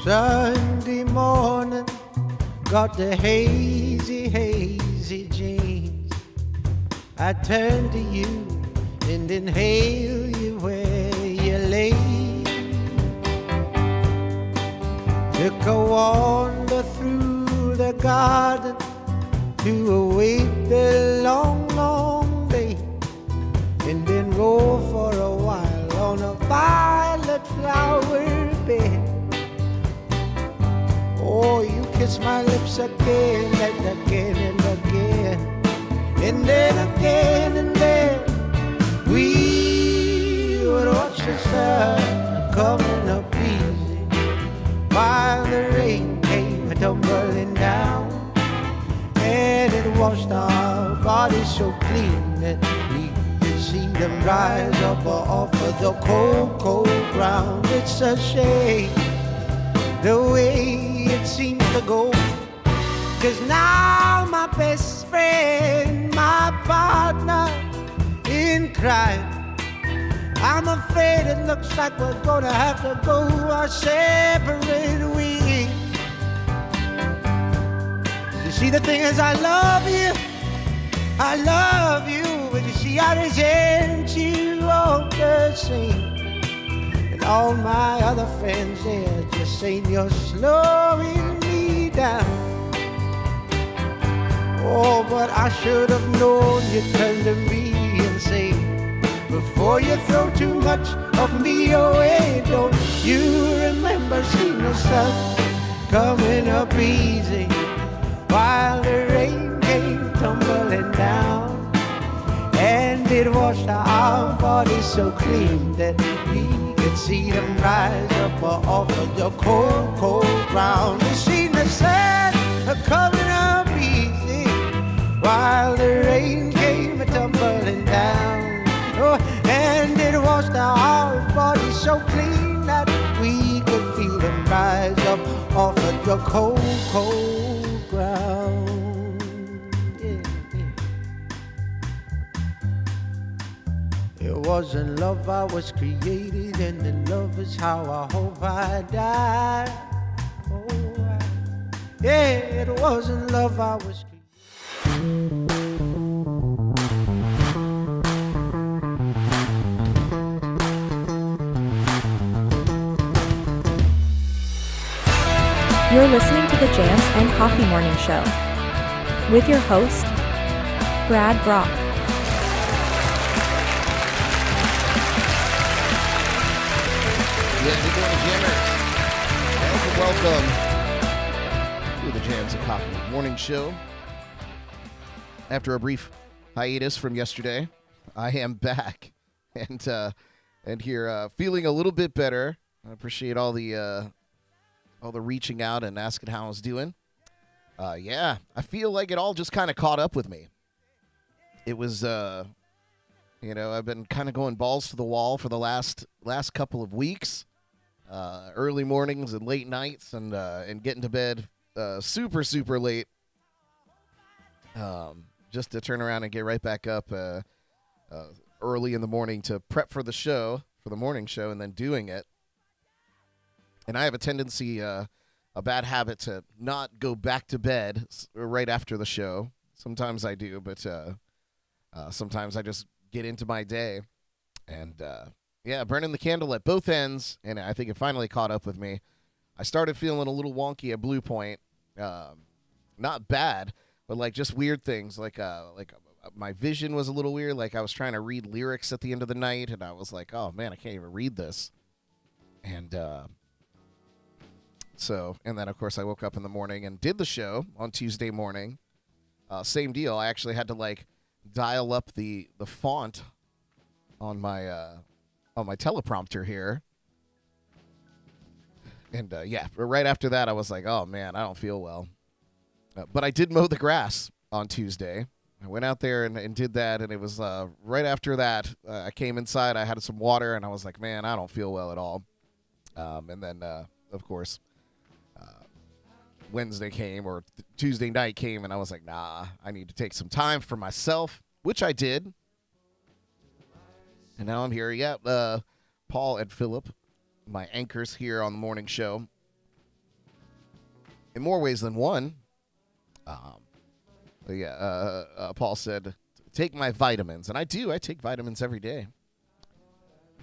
Sunday morning, got the hazy, hazy jeans. I turn to you and inhale you where you lay. Took a wander through the garden to await the long, long day, and then roll for a while on a violet flower bed. Oh, you kiss my lips again and again and again, and then again and then. We would watch the sun coming up easy while the rain came tumbling down, and it washed our bodies so clean that we could see them rise up off of the cold, cold ground. It's a shame the way it seems to go, 'cause now my best friend, my partner in crime, I'm afraid it looks like we're gonna have to go our separate ways. You see, the thing is, I love you, but you see, I resent you all the same. And all my other friends, they're just saying you're slowing me down. Oh, but I should have known you'd turn to me and say, before you throw too much of me away, don't you remember seeing the sun coming up easy while the rain came tumbling down, and it washed our bodies so clean that we could see them rise up off of the cold, cold ground. You seen the sun coming up easy while the rain came tumbling down. Oh, and it washed our bodies so clean that we could feel them rise up off of the cold, cold ground. Yeah, yeah. It wasn't love I was created, and in love is how I hope I die. Oh, yeah, it wasn't love I was created. You're listening to the Jams and Coffee Morning Show with your host, Brad Brock. Yeah, good morning, Jammers. Welcome to the Jams and Coffee Morning Show. After a brief hiatus from yesterday, I am back and here feeling a little bit better. I appreciate all the reaching out and asking how I was doing. Yeah, I feel like it all just kind of caught up with me. It was, I've been kind of going balls to the wall for the last couple of weeks. Early mornings and late nights, and getting to bed super, super late. Just to turn around and get right back up early in the morning to prep for the show, for the morning show, and then doing it. And I have a tendency, a bad habit, to not go back to bed right after the show. Sometimes I do, but sometimes I just get into my day. And, burning the candle at both ends, and I think it finally caught up with me. I started feeling a little wonky at Blue Point. Not bad, but like just weird things. Like my vision was a little weird. Like I was trying to read lyrics at the end of the night, and I was like, oh, man, I can't even read this. And and then, of course, I woke up in the morning and did the show on Tuesday morning. Same deal. I actually had to, dial up the font on my teleprompter here. And, right after that, I was like, oh, man, I don't feel well. But I did mow the grass on Tuesday. I went out there and did that, and it was right after that, I came inside, I had some water, and I was like, man, I don't feel well at all. And then, of course, Wednesday came, or Tuesday night came, and I was like, nah, I need to take some time for myself, which I did. And now I'm here. Yeah, Paul and Philip, my anchors here on the morning show, in more ways than one. Paul said, take my vitamins. And I do. I take vitamins every day.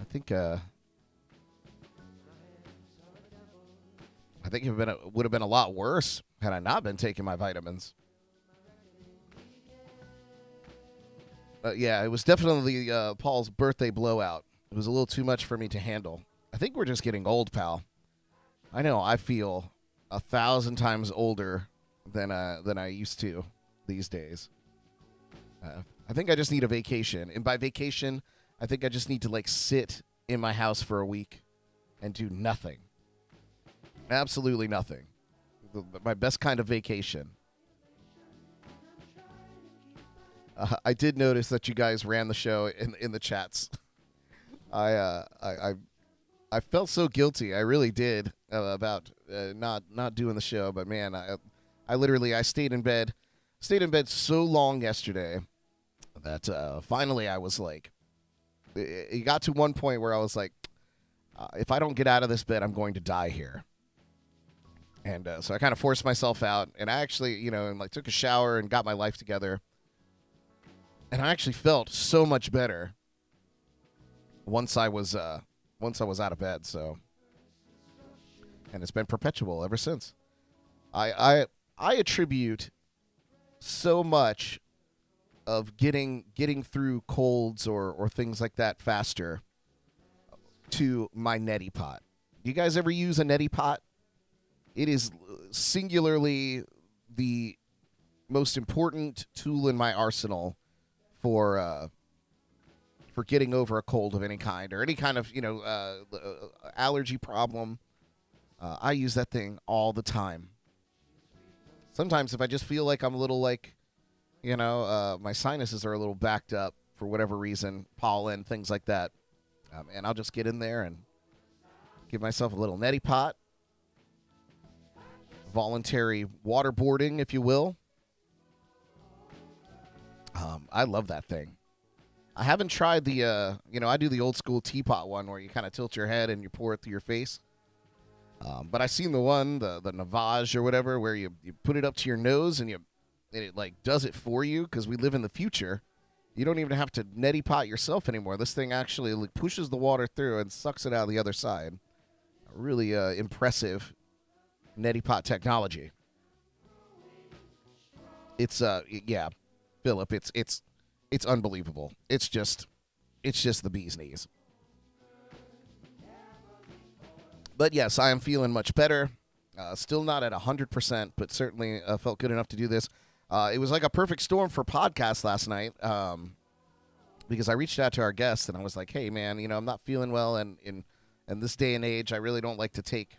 I think it would have been a lot worse had I not been taking my vitamins. It was definitely Paul's birthday blowout. It was a little too much for me to handle. I think we're just getting old, pal. I know I feel 1,000 times older than I used to these days. I think I just need a vacation. And by vacation, I think I just need to, like, sit in my house for a week and do nothing. Absolutely nothing. My best kind of vacation. I did notice that you guys ran the show in the chats. I felt so guilty. I really did about not doing the show. But man, I literally stayed in bed so long yesterday that finally I was like, it got to one point where I was like, if I don't get out of this bed, I'm going to die here. And so I kind of forced myself out, and I actually, took a shower and got my life together. And I actually felt so much better once I was out of bed. So, and it's been perpetual ever since. I attribute so much of getting through colds or things like that faster to my neti pot. Do you guys ever use a neti pot? It is singularly the most important tool in my arsenal for getting over a cold of any kind or any kind of allergy problem. I use that thing all the time. Sometimes if I just feel like I'm a little my sinuses are a little backed up for whatever reason, pollen, things like that, and I'll just get in there and give myself a little neti pot. Voluntary waterboarding, if you will. I love that thing. I haven't tried the, I do the old school teapot one where you kind of tilt your head and you pour it through your face. But I seen the one, the Navage or whatever, where you put it up to your nose and it like does it for you because we live in the future. You don't even have to neti pot yourself anymore. This thing actually like pushes the water through and sucks it out the other side. Really impressive neti pot technology. It's Philip, it's unbelievable. It's just the bee's knees. But yes, I am feeling much better. Still not at 100%, but certainly felt good enough to do this. It was like a perfect storm for podcasts last night because I reached out to our guest and I was like, hey, man, I'm not feeling well. And in this day and age, I really don't like to take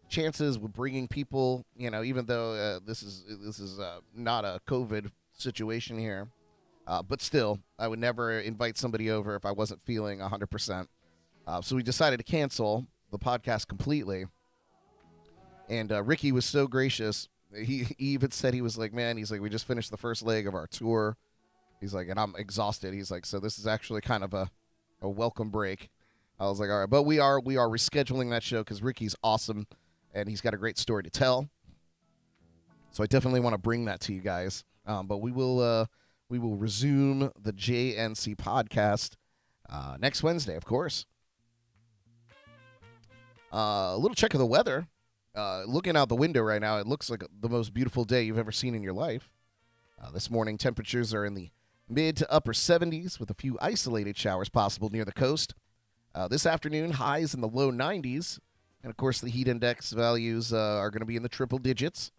chances with bringing people, even though this is not a COVID situation here. But still, I would never invite somebody over if I wasn't feeling 100%. So we decided to cancel the podcast completely. And Ricky was so gracious. He even said, he was like, man, he's like, we just finished the first leg of our tour. He's like, and I'm exhausted. He's like, so this is actually kind of a welcome break. I was like, all right. But we are rescheduling that show because Ricky's awesome. And he's got a great story to tell. So I definitely want to bring that to you guys. But we will resume the JNC podcast next Wednesday, of course. A little check of the weather. Looking out the window right now, it looks like the most beautiful day you've ever seen in your life. This morning, temperatures are in the mid to upper 70s with a few isolated showers possible near the coast. This afternoon, highs in the low 90s. And, of course, the heat index values are going to be in the triple digits.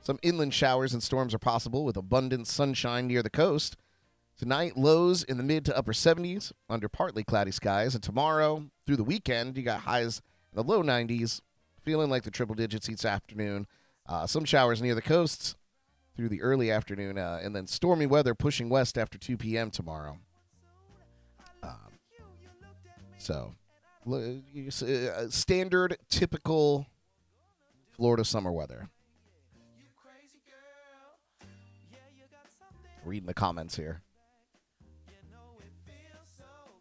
Some inland showers and storms are possible with abundant sunshine near the coast. Tonight, lows in the mid to upper 70s under partly cloudy skies. And tomorrow, through the weekend, you got highs in the low 90s, feeling like the triple digits each afternoon. Some showers near the coasts through the early afternoon, and then stormy weather pushing west after 2 p.m. tomorrow. Standard, typical Florida summer weather. Reading the comments here.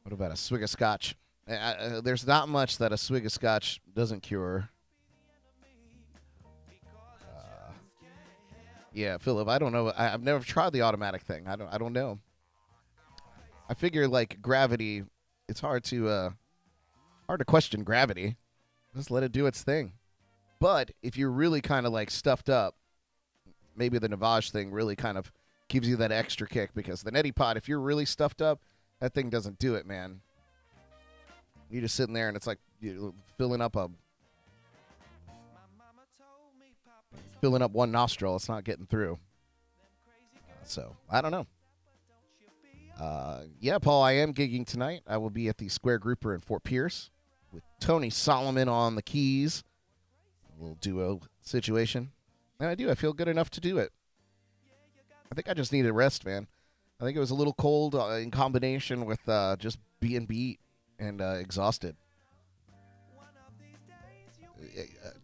What about a swig of scotch? There's not much that a swig of scotch doesn't cure. Yeah, Philip, I don't know. I've never tried the automatic thing. I don't know. I figure like gravity, it's hard to question gravity. Just let it do its thing. But if you're really kind of like stuffed up, maybe the Navage thing really kind of gives you that extra kick, because the neti pot, if you're really stuffed up, that thing doesn't do it, man. You're just sitting there and it's like you're filling up one nostril. It's not getting through. So I don't know. Yeah, Paul, I am gigging tonight. I will be at the Square Grouper in Fort Pierce with Tony Solomon on the keys. A little duo situation. And I feel good enough to do it. I think I just needed rest, man. I think it was a little cold in combination with just being beat and exhausted.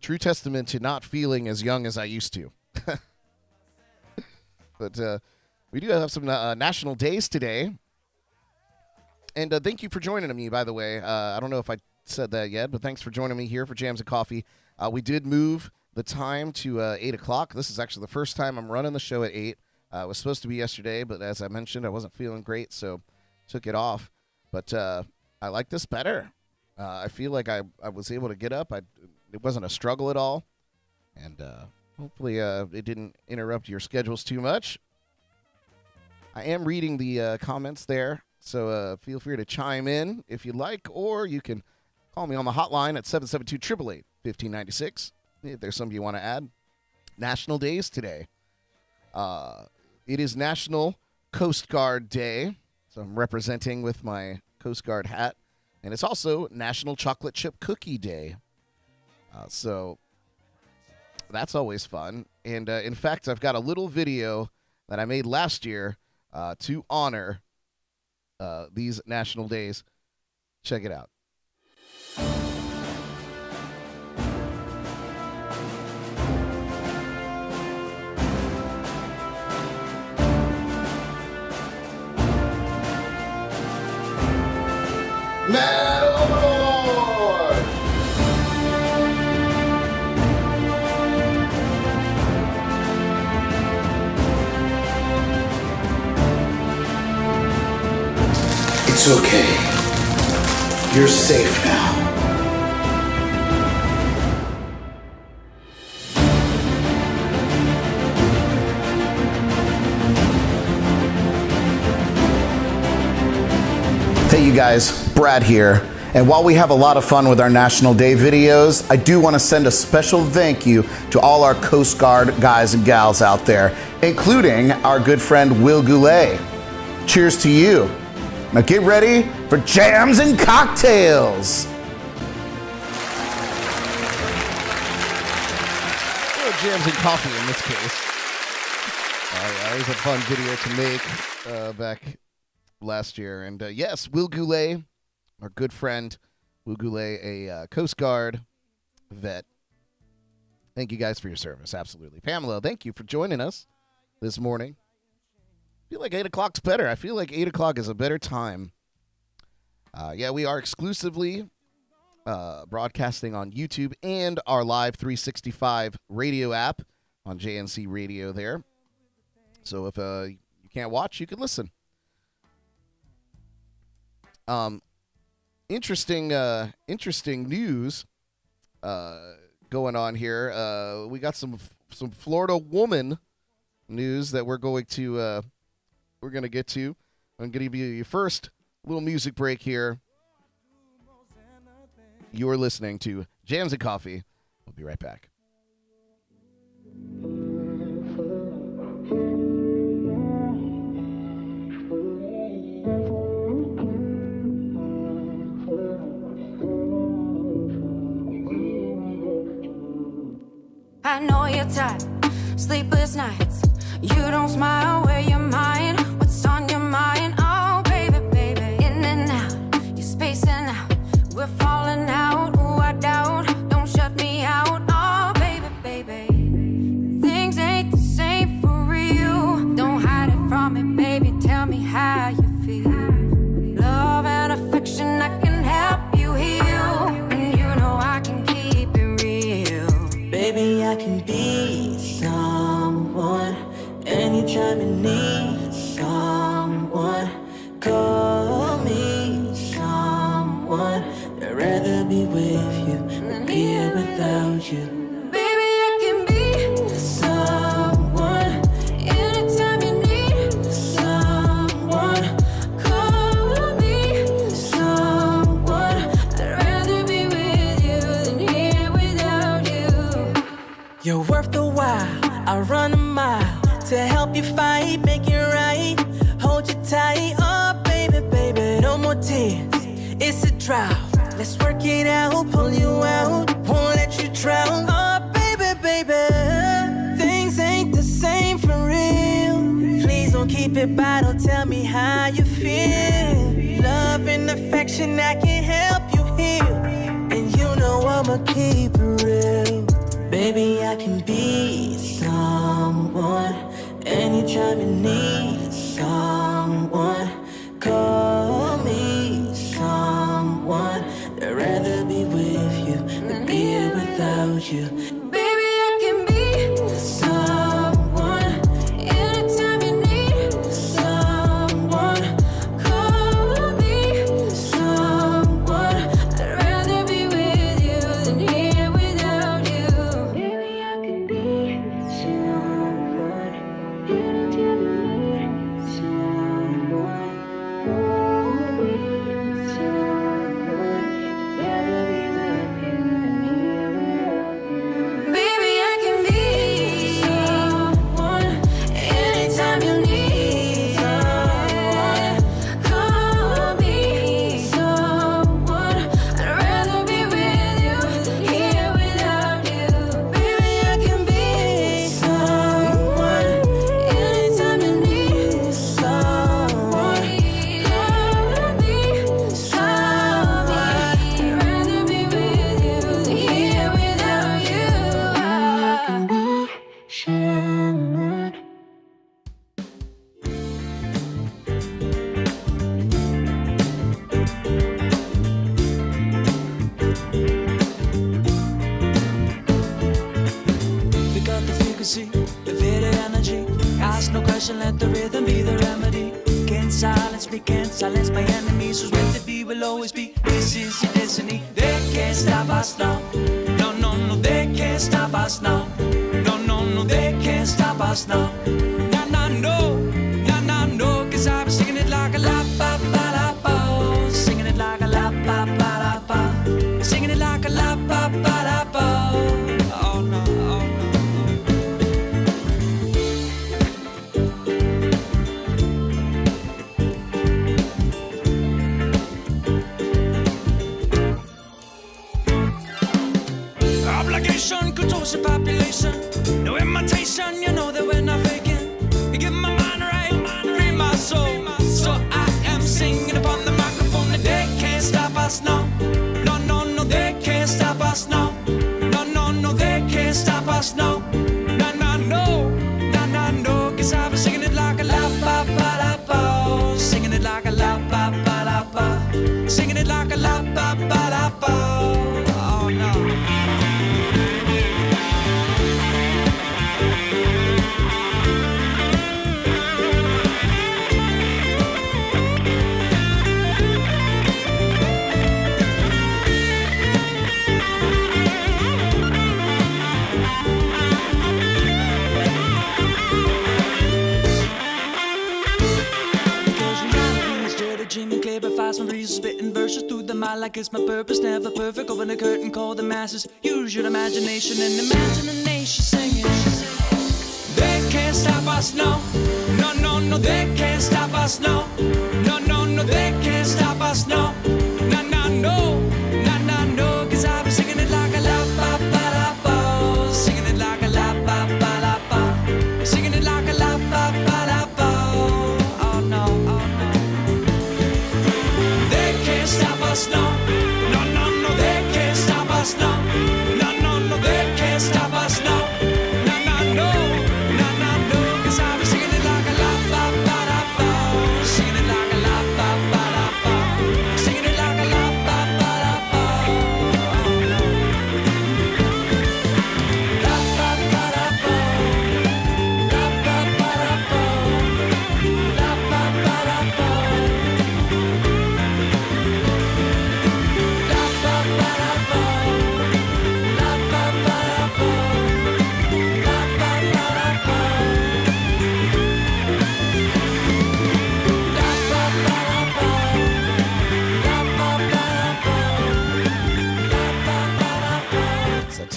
True testament to not feeling as young as I used to. But we do have some national days today. And thank you for joining me, by the way. I don't know if I said that yet, but thanks for joining me here for Jams and Coffee. We did move the time to 8 o'clock. This is actually the first time I'm running the show at 8. It was supposed to be yesterday, but as I mentioned, I wasn't feeling great, so took it off. But I like this better. I feel like I was able to get up. It wasn't a struggle at all. And hopefully it didn't interrupt your schedules too much. I am reading the comments there, so feel free to chime in if you'd like, or you can call me on the hotline at 772-888-1596 if there's something you want to add. National days today. It is National Coast Guard Day, so I'm representing with my Coast Guard hat. And it's also National Chocolate Chip Cookie Day. So that's always fun. And in fact, I've got a little video that I made last year to honor these national days. Check it out. Metalord! It's okay. You're safe now. Hey you guys, Brad here. And while we have a lot of fun with our National Day videos, I do want to send a special thank you to all our Coast Guard guys and gals out there, including our good friend Will Goulet. Cheers to you. Now get ready for jams and cocktails. Jams and coffee in this case. It was a fun video to make back last year. And yes, Will Goulet, our good friend, Will Goulet, a Coast Guard vet. Thank you guys for your service. Absolutely. Pamela, thank you for joining us this morning. I feel like 8 o'clock's better. I feel like 8 o'clock is a better time. Yeah, we are exclusively broadcasting on YouTube and our LIVE365 Radio App on JNC Radio there. So if you can't watch, you can listen. Interesting news going on here. We got some Florida woman news that we're going to get to. I'm going to give you your first little music break here. You're listening to Jams and Coffee. We'll be right back. I know you're tired, sleepless nights. You don't smile where your mind. What's on your mind? Oh, baby, baby. In and out, you're spacing out. We're falling out. Ooh, I doubt. Don't shut me out. Oh, baby, baby. Things ain't the same for real. Don't hide it from me, baby. Tell me how you feel. Love and affection, I can help you heal. And you know I can keep it real. Baby, I can be someone be with you than be here without you. Baby, I can be someone anytime you need someone. Call me someone. I'd rather be with you than here without you. You're worth the while. I run a mile to help you fight, make it right. Hold you tight, oh baby, baby, no more tears. It's a drought. Let's work it out, pull you out, won't let you drown. Oh baby, baby, things ain't the same for real. Please don't keep it bottled, tell me how you feel. Love and affection, I can help you heal. And you know I'ma keep it real. Baby, I can be someone anytime you need someone. Call me someone. I'd rather be with you than be here without you. Baby, I can be someone anytime you need someone. Call me someone. I'd rather be with you than here without you. Baby, I can be someone anytime you need someone. Call me someone. Rather be with you than here without you. Baby, I can be someone anytime you need someone. Call me someone. I'd rather be with you than here without you. Baby, I can be someone anytime you need someone. Call me someone. I'd rather be with you than here without you. Someone. Pick up the frequency, the video energy. Ask no question, let the rhythm be the remedy. Can't silence me, can't silence my enemies. Who's meant to be will always be. This is your destiny. They can't stop us now. No, no, no, they can't stop us now. No, no, no, they can't stop us now. Nah, nah, no, nah, nah, no. 'Cause I've been singing it like a la ba ba la ba. Singing it like a la ba ba la ba. Singing it like a la ba ba la ba. Oh no, oh no. Obligation, controls the population. No imitation, you know that we're not faking. You give my mind right, free my soul. So I am singing upon the microphone, and they can't stop us now. No, no, no, they can't stop us now. No, no, no, they can't stop us now. No, no, no, no, no, no. 'Cause I've been singing it like a la ba ba la ba. Singing it like a la ba ba la ba. Singing it like a la ba ba la ba. Oh no. Dreaming clear but fast from reason, spitting verses through the mind like it's my purpose. Never perfect, open the curtain, call the masses. Use your imagination and imagine a nation singing. They can't stop us, no. No, no, no, they can't stop us, no. No, no, no, they can't stop us, no. No, no, no, no, no, no. 'Cause I've been singing it like a la ba ba la ba. Singing it like a la ba ba la ba. Singing it like a la ba ba la ba. Oh no, oh no. They can't stop us, no. No, no, no, they can't stop us, no. No, no, no, they can't stop us, no. No, no, no, no, no, no. 'Cause I've been singing it like a la ba ba la ba. Singing it like a la ba ba la ba.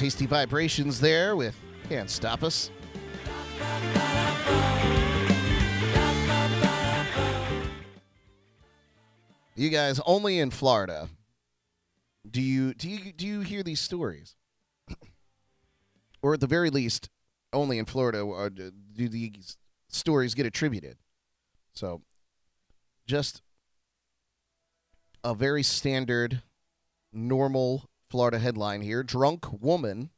Tasty vibrations there with Can't Stop Us. You guys, only in Florida do you hear these stories? Or at the very least, only in Florida do these stories get attributed. So, just a very standard, normal Florida headline here. Drunk woman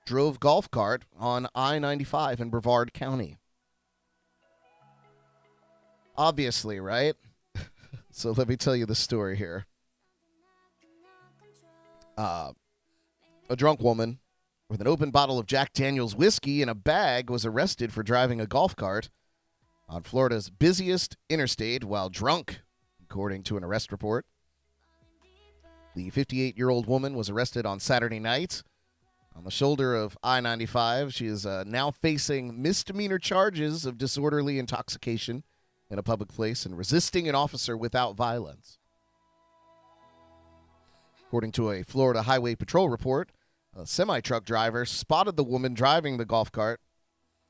drove golf cart on I-95 in Brevard County. Obviously, right? So let me tell you the story here. A drunk woman with an open bottle of Jack Daniel's whiskey in a bag was arrested for driving a golf cart on Florida's busiest interstate while drunk, according to an arrest report. The 58-year-old woman was arrested on Saturday night on the shoulder of I-95. She is now facing misdemeanor charges of disorderly intoxication in a public place and resisting an officer without violence. According to a Florida Highway Patrol report, a semi-truck driver spotted the woman driving the golf cart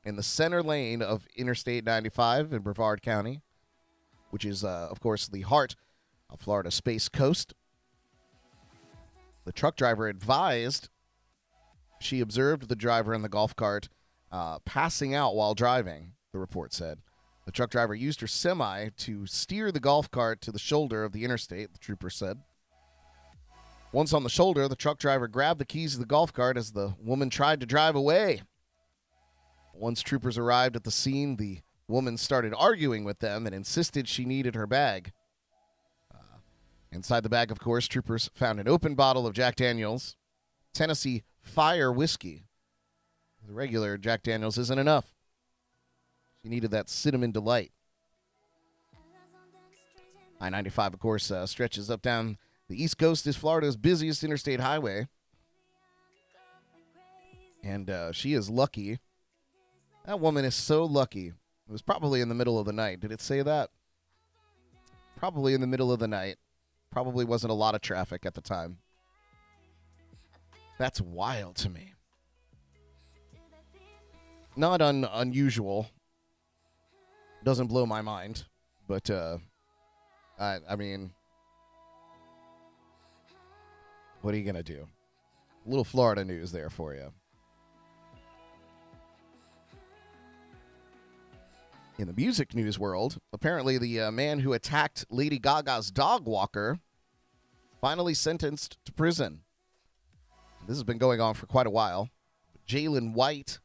in the center lane of Interstate 95 in Brevard County, which is, of course, the heart of Florida's Space Coast. The truck driver advised she observed the driver in the golf cart passing out while driving, the report said. The truck driver used her semi to steer the golf cart to the shoulder of the interstate, the trooper said. Once on the shoulder, the truck driver grabbed the keys of the golf cart as the woman tried to drive away. Once troopers arrived at the scene, the woman started arguing with them and insisted she needed her bag. Inside the bag, of course, troopers found an open bottle of Jack Daniel's Tennessee Fire whiskey. The regular Jack Daniel's isn't enough. She needed that cinnamon delight. I-95, of course, stretches up down the East Coast is Florida's busiest interstate highway. And she is lucky. That woman is so lucky. It was probably in the middle of the night. Did it say that? Probably in the middle of the night. Probably wasn't a lot of traffic at the time. That's wild to me. Not unusual. Doesn't blow my mind. But, I mean, what are you going to do? A little Florida news there for you. In the music news world, apparently the man who attacked Lady Gaga's dog walker finally sentenced to prison. This has been going on for quite a while. Jalen White,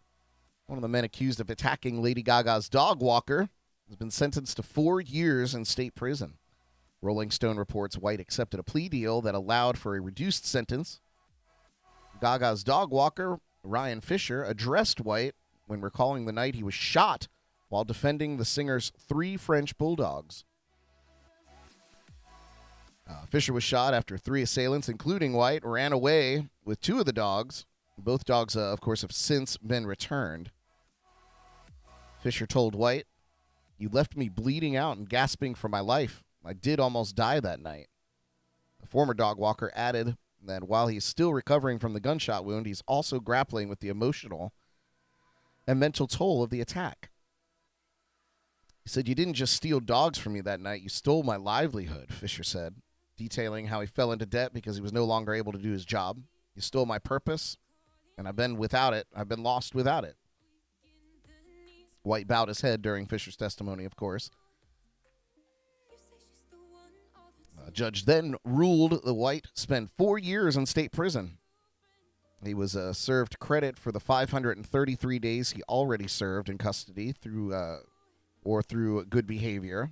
one of the men accused of attacking Lady Gaga's dog walker, has been sentenced to 4 years in state prison. Rolling Stone reports White accepted a plea deal that allowed for a reduced sentence. Gaga's dog walker, Ryan Fisher, addressed White when recalling the night he was shot while defending the singer's 3 French bulldogs. Fisher was shot after 3 assailants, including White, ran away with 2 of the dogs. Both dogs, of course, have since been returned. Fisher told White, "You left me bleeding out and gasping for my life. I did almost die that night." The former dog walker added that while he's still recovering from the gunshot wound, he's also grappling with the emotional and mental toll of the attack. He said, "You didn't just steal dogs from me that night, you stole my livelihood," Fisher said, detailing how he fell into debt because he was no longer able to do his job. "You stole my purpose, and I've been without it. I've been lost without it." White bowed his head during Fisher's testimony, of course. A judge then ruled the White spent 4 years in state prison. He was served credit for the 533 days he already served in custody through good behavior.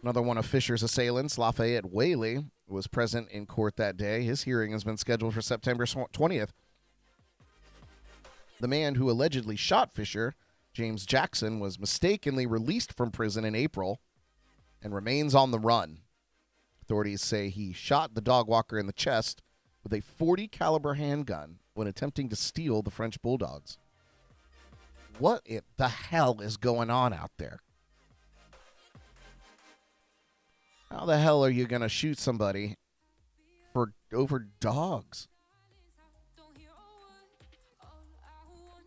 Another one of Fisher's assailants, Lafayette Whaley, was present in court that day. His hearing has been scheduled for September 20th. The man who allegedly shot Fisher, James Jackson, was mistakenly released from prison in April and remains on the run. Authorities say he shot the dog walker in the chest with a .40 caliber handgun when attempting to steal the French bulldogs. What the hell is going on out there? How the hell are you going to shoot somebody for over dogs?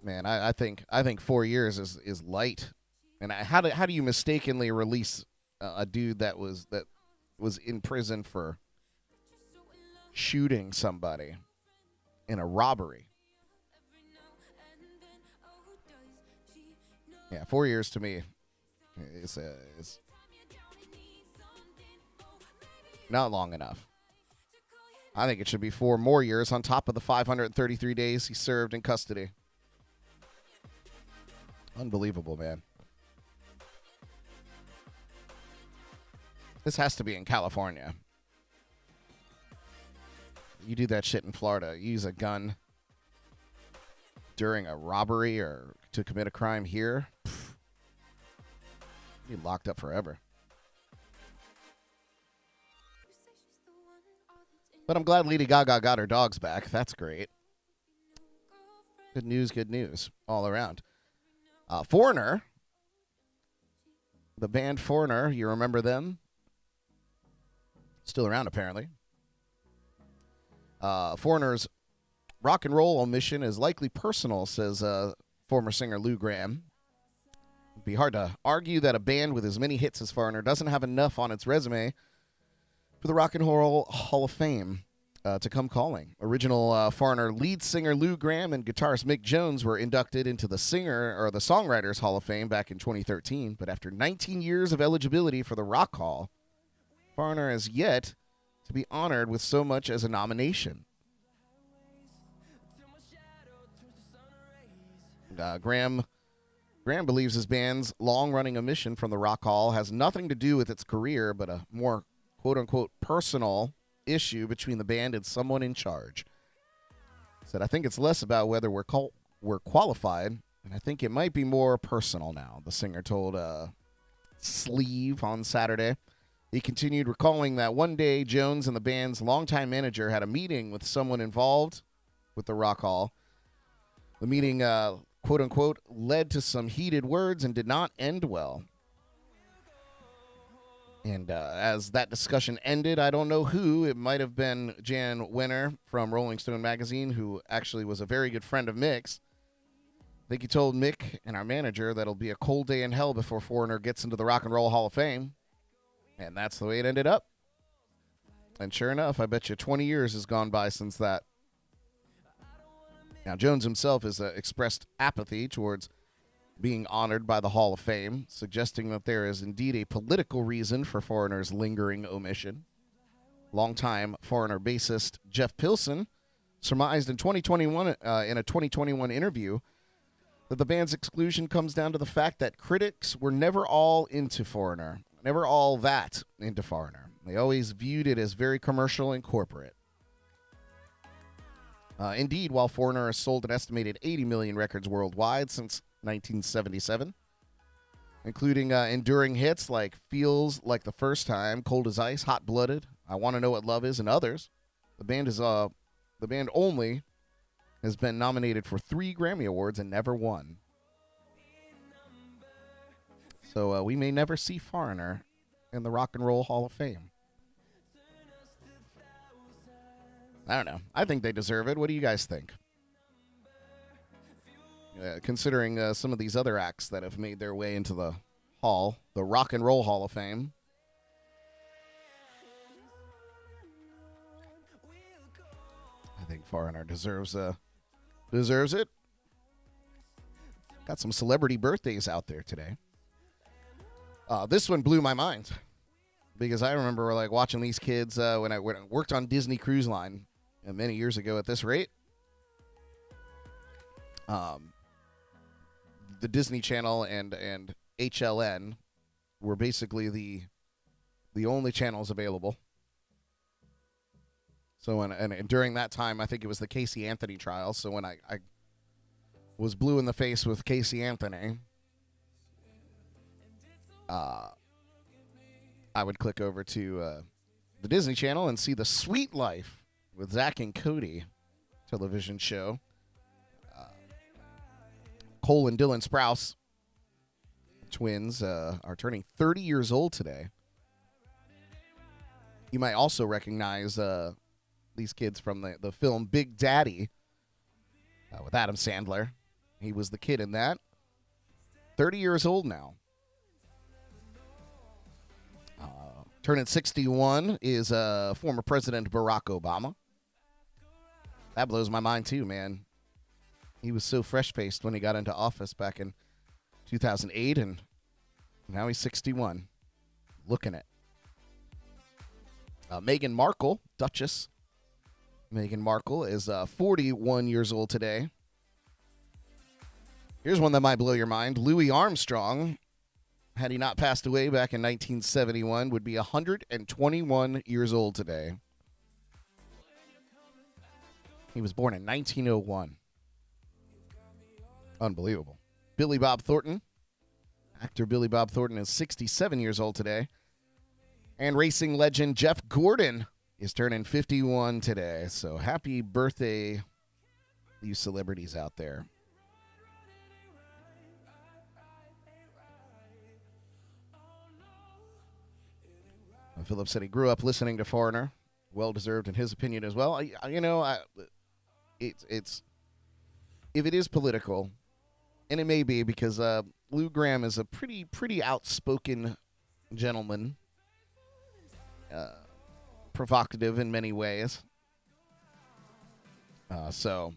Man, I think 4 years is light. And how do you mistakenly release a dude that was in prison for shooting somebody in a robbery? Yeah, 4 years to me is not long enough. I think it should be 4 more years on top of the 533 days he served in custody. Unbelievable, man. This has to be in California. You do that shit in Florida. You use a gun during a robbery or to commit a crime here. You're locked up forever. But I'm glad Lady Gaga got her dogs back. That's great. Good news all around. Foreigner. The band Foreigner, you remember them? Still around, apparently. Foreigner's rock and roll omission is likely personal, says former singer Lou Gramm. It'd be hard to argue that a band with as many hits as Foreigner doesn't have enough on its resume for the Rock and Roll Hall of Fame to come calling. Original Foreigner lead singer Lou Gramm and guitarist Mick Jones were inducted into the Songwriters Hall of Fame back in 2013, but after 19 years of eligibility for the Rock Hall, Foreigner has yet to be honored with so much as a nomination. Graham believes his band's long-running omission from the Rock Hall has nothing to do with its career, but a more quote-unquote personal issue between the band and someone in charge. He said, I think it's less about whether we're qualified, and I think it might be more personal now, the singer told Sleeve on Saturday. He continued, recalling that one day Jones and the band's longtime manager had a meeting with someone involved with the Rock Hall. The meeting, quote-unquote, led to some heated words and did not end well. And as that discussion ended, I don't know who. It might have been Jan Wenner from Rolling Stone magazine, who actually was a very good friend of Mick's. I think he told Mick and our manager that it'll be a cold day in hell before Foreigner gets into the Rock and Roll Hall of Fame. And that's the way it ended up. And sure enough, I bet you 20 years has gone by since that. Now, Jones himself has expressed apathy towards being honored by the Hall of Fame, suggesting that there is indeed a political reason for Foreigner's lingering omission. Longtime Foreigner bassist Jeff Pilson surmised in a 2021 interview that the band's exclusion comes down to the fact that critics were never all into Foreigner, never all that into Foreigner. They always viewed it as very commercial and corporate. Indeed, while Foreigner has sold an estimated 80 million records worldwide since 1977, including enduring hits like Feels Like the First Time, Cold as Ice, Hot Blooded, I Want to Know What Love Is, and others, the band only has been nominated for 3 Grammy Awards and never won. So we may never see Foreigner in the Rock and Roll Hall of Fame. I don't know. I think they deserve it. What do you guys think? Considering some of these other acts that have made their way into the hall, the Rock and Roll Hall of Fame. I think Foreigner deserves it. Got some celebrity birthdays out there today. This one blew my mind because I remember like watching these kids when I worked on Disney Cruise Line many years ago at this rate. The Disney Channel and HLN were basically the only channels available. So and during that time, I think it was the Casey Anthony trial. So when I was blue in the face with Casey Anthony, I would click over to the Disney Channel and see The Sweet Life with Zach and Cody television show. Cole and Dylan Sprouse, twins, are turning 30 years old today. You might also recognize these kids from the film Big Daddy with Adam Sandler. He was the kid in that. 30 years old now. Turning 61 is former President Barack Obama. That blows my mind too, man. He was so fresh-faced when he got into office back in 2008, and now he's 61. Looking it. Meghan Markle, Duchess. Meghan Markle is 41 years old today. Here's one that might blow your mind. Louis Armstrong, had he not passed away back in 1971, would be 121 years old today. He was born in 1901. Unbelievable. Billy Bob Thornton. Actor Billy Bob Thornton is 67 years old today. And racing legend Jeff Gordon is turning 51 today. So happy birthday, you celebrities out there. Philip said he grew up listening to Foreigner. Well-deserved in his opinion as well. It's if it is political, and it may be because Lou Gramm is a pretty outspoken gentleman. Provocative in many ways. So,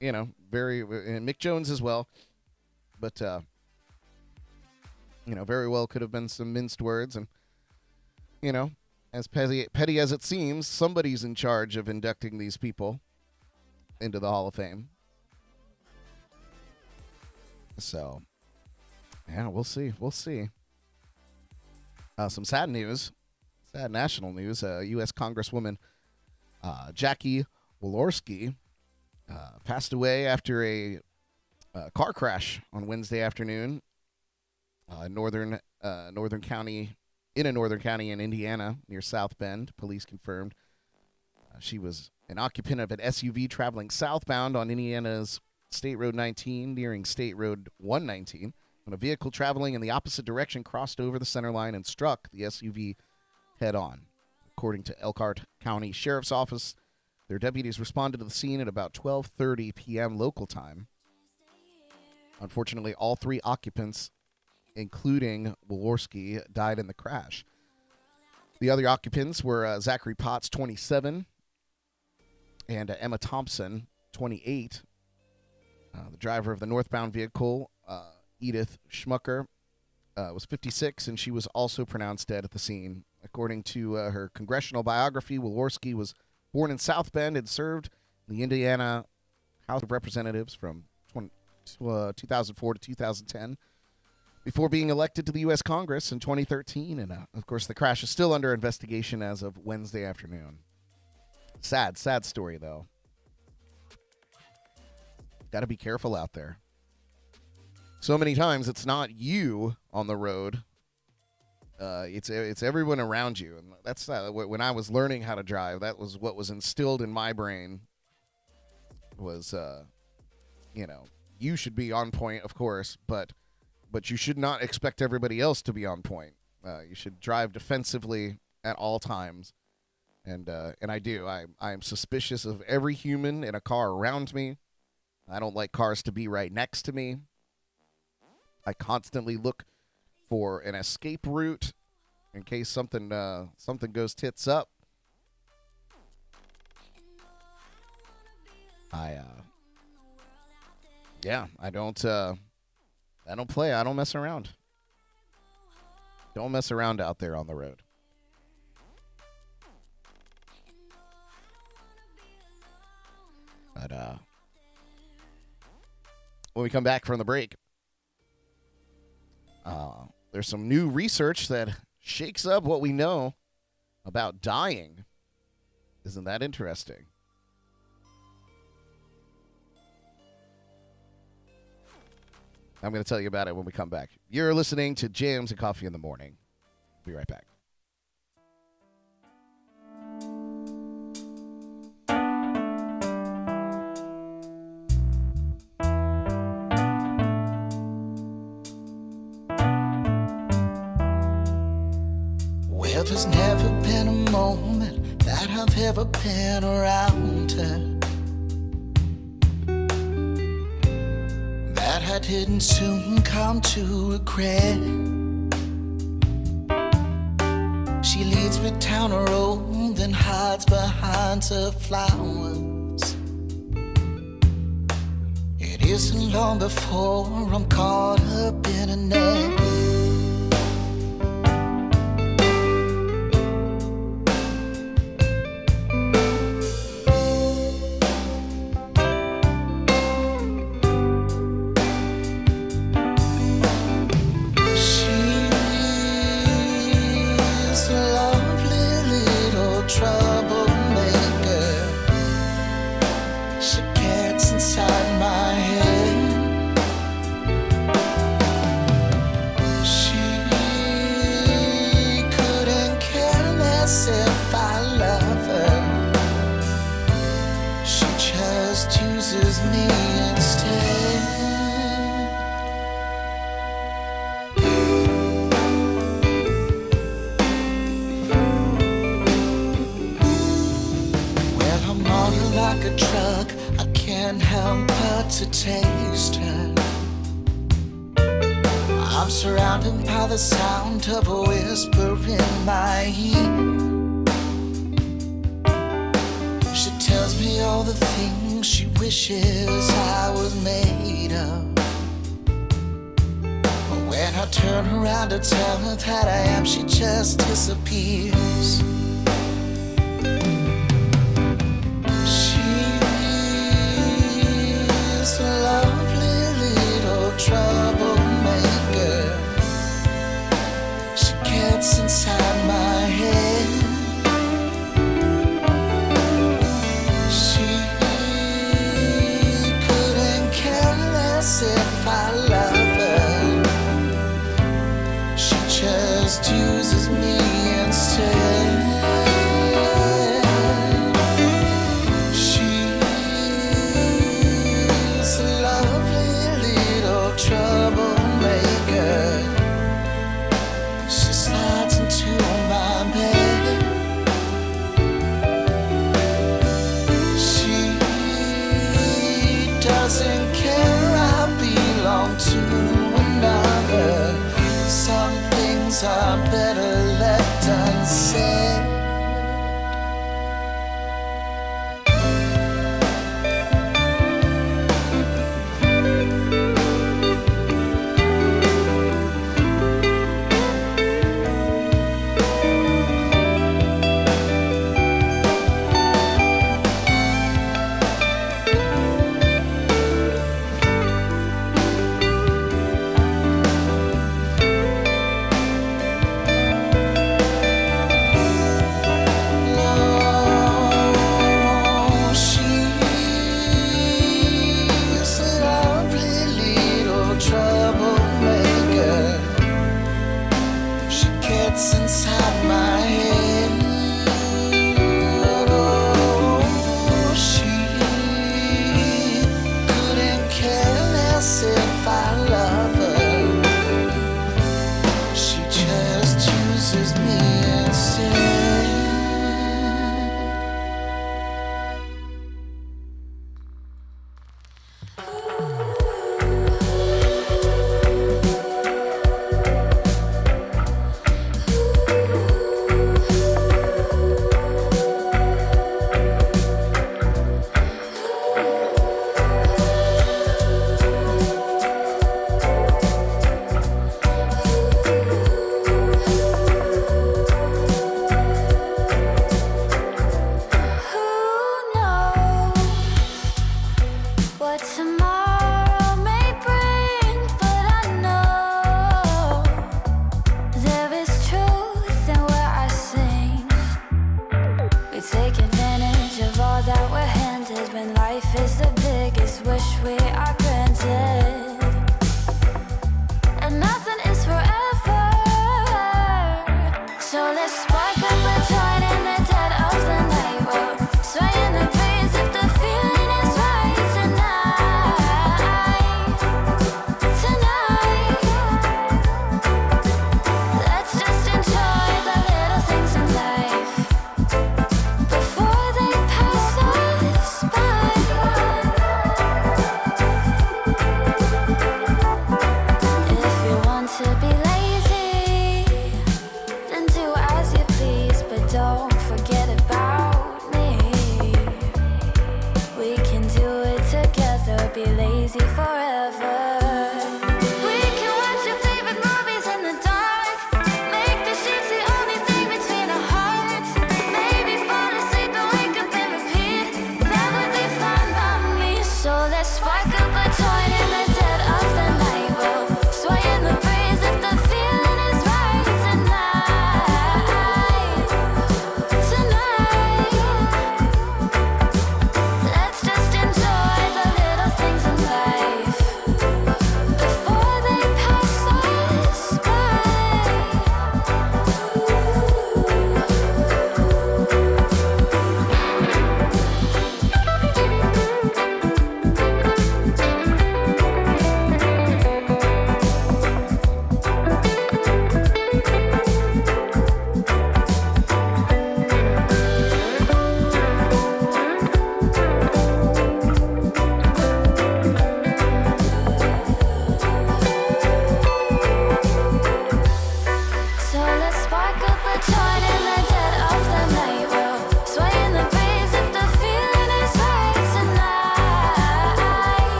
very, and Mick Jones as well. But, very well could have been some minced words. And, as petty as it seems, somebody's in charge of inducting these people into the Hall of Fame. So, yeah, we'll see. We'll see. Some sad news. Sad national news. U.S. Congresswoman Jackie Walorski passed away after a car crash on Wednesday afternoon in a northern county in Indiana near South Bend. Police confirmed she was an occupant of an SUV traveling southbound on Indiana's State Road 19, nearing State Road 119, when a vehicle traveling in the opposite direction crossed over the center line and struck the SUV head-on. According to Elkhart County Sheriff's Office, their deputies responded to the scene at about 12:30 p.m. local time. Unfortunately, all three occupants, including Walorski, died in the crash. The other occupants were Zachary Potts, 27, and Emma Thompson, 28. The driver of the northbound vehicle, Edith Schmucker, was 56, and she was also pronounced dead at the scene. According to her congressional biography, Walorski was born in South Bend and served in the Indiana House of Representatives from 2004 to 2010 before being elected to the U.S. Congress in 2013. And, of course, the crash is still under investigation as of Wednesday afternoon. Sad story, though. Got to be careful out there. So many times it's not you on the road. It's everyone around you. And that's when I was learning how to drive, that was what was instilled in my brain was, you should be on point, of course, but you should not expect everybody else to be on point. You should drive defensively at all times. And I do. I am suspicious of every human in a car around me. I don't like cars to be right next to me. I constantly look for an escape route in case something goes tits up. I don't play. I don't mess around. Don't mess around out there on the road. But when we come back from the break, there's some new research that shakes up what we know about dying. Isn't that interesting? I'm going to tell you about it when we come back. You're listening to Jams and Coffee in the Morning. Be right back. Well, there's never been a moment that I've ever been around her that I didn't soon come to regret. She leads me down a road and hides behind her flowers. It isn't long before I'm caught up in a net. To taste her, I'm surrounded by the sound of a whisper in my ear. She tells me all the things she wishes I was made of. But when I turn around to tell her that I am, she just disappears. A lovely little troublemaker. She gets inside my head. She couldn't care less if I love her. She just uses me instead. Are better left unsaid.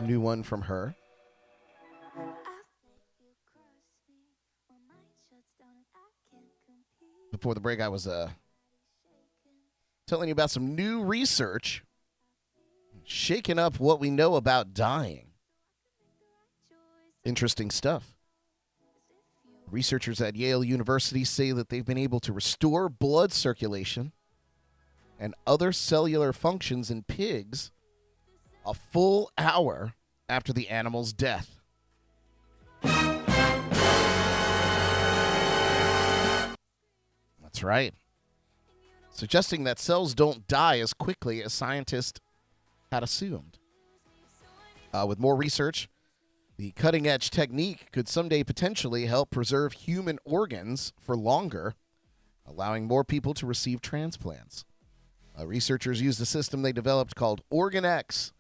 New one from her. Before the break, I was telling you about some new research shaking up what we know about dying. Interesting stuff. Researchers at Yale University say that they've been able to restore blood circulation and other cellular functions in pigs a full hour after the animal's death. That's right. Suggesting that cells don't die as quickly as scientists had assumed. With more research, the cutting-edge technique could someday potentially help preserve human organs for longer, allowing more people to receive transplants. Researchers used a system they developed called OrganX,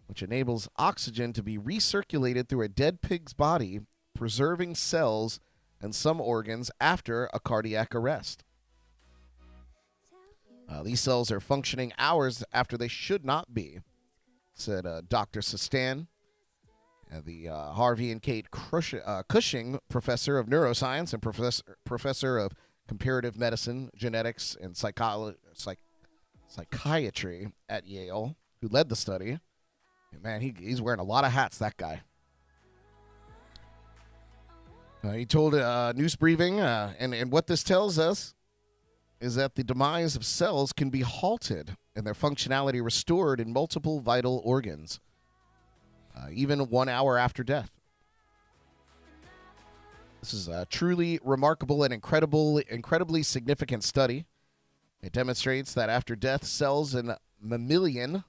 which enables oxygen to be recirculated through a dead pig's body, preserving cells and some organs after a cardiac arrest. These cells are functioning hours after they should not be, said Dr. Sistan, the Harvey and Kate Cushing Professor of Neuroscience and Professor of Comparative Medicine, Genetics, and Psychiatry at Yale, who led the study. And man, he's wearing a lot of hats, that guy. He told News Briefing, and what this tells us is that the demise of cells can be halted and their functionality restored in multiple vital organs, even 1 hour after death. This is a truly remarkable and incredibly significant study. It demonstrates that after death, cells in mammalian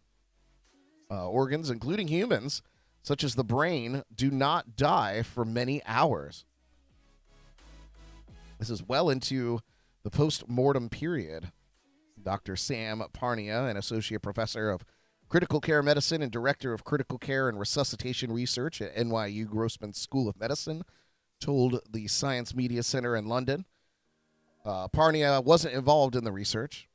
organs, including humans, such as the brain, do not die for many hours. This is well into the post-mortem period. Dr. Sam Parnia, an associate professor of critical care medicine and director of critical care and resuscitation research at NYU Grossman School of Medicine, told the Science Media Center in London. Parnia wasn't involved in the research,